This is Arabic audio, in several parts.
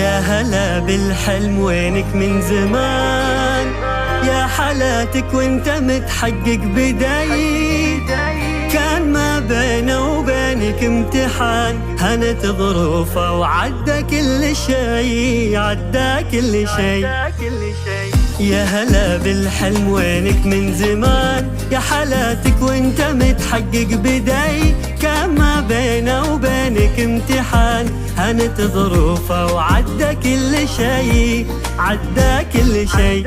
يا هلا بالحلم وينك من زمان، يا حالاتك وانت متحقق بداي، كان ما بينه وبينك امتحان، هنت ظروفه وعدى كل شي، عدى كل شي. يا هلا بالحلم وينك من زمان، يا حالاتك وانت متحقق بداي، كان ما بينه وبينك امتحان، هنت ظروفه وعدى كل شي، عدى كل شي.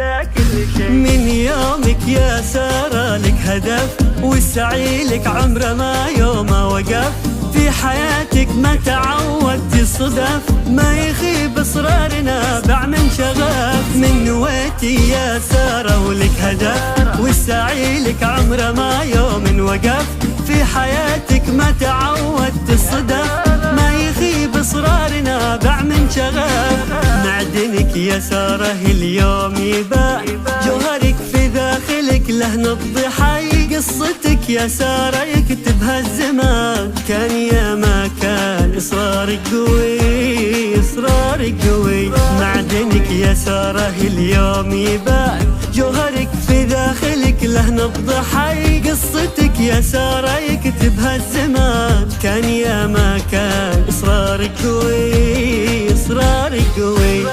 من يومك يا سارة لك هدف، والسعي لك عمره ما يومه وقف، في حياتك ما تعودت الصدف، ما يخيب اصرارنا باع من شغف، من نويتي يا سارة ولك هدف، والسعي لك عمره ما يوم وقف، في حياتك ما تعودت الصدف، ما يخيب اصرارنا باع من شغف، معدنك يا سارة اليوم يباع، جوهرك في داخلك له نبض حي، قصتك يا سارة يكتبها الزمان، كان يا ما كان إصرارك قوي، إصرارك قوي، معدنك يا سارة اليوم يباع، جوهرك في داخلك له نبض حي، قصتك يا سارة يكتبها الزمان، كان يا ما كان إصرارك قوي، إصرارك قوي.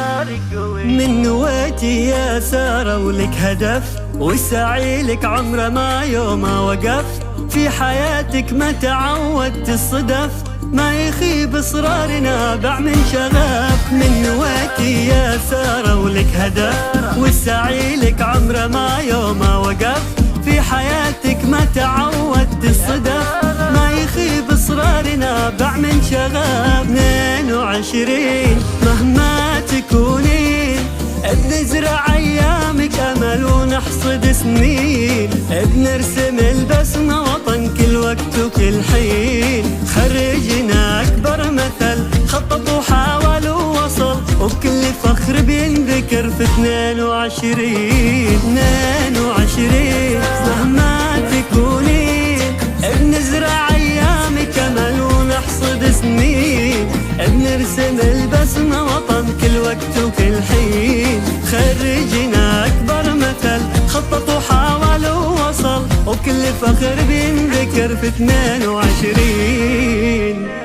من نويتي يا سارة ولك هدف، والسعي لك عمره ما يومه وقف، في حياتك ما تعودت الصدف، ما يخيب اصرارنا باع من شغف، من نويتي يا سارة ولك هدف، والسعي لك عمره ما يومه وقف، في حياتك ما تعودت الصدف، ما يخيب اصرارنا باع من شغف. 22 مهما تكونين، بنزرع ايامك امل ونحصد سنين، بنرسم البسمة وطن كل وقت وكل حين، خرجنا اكبر مثل خطط وحاول ووصل، وبكل فخر بينذكر في 22 مهما تكونين، بنزرع ايامك امل ونحصد سنين، بنرسم البسمة وطن كل وقت وكل حين، خرجنا أكبر مثل خطط وحاول ووصل، وكل فخر بينذكر في 22.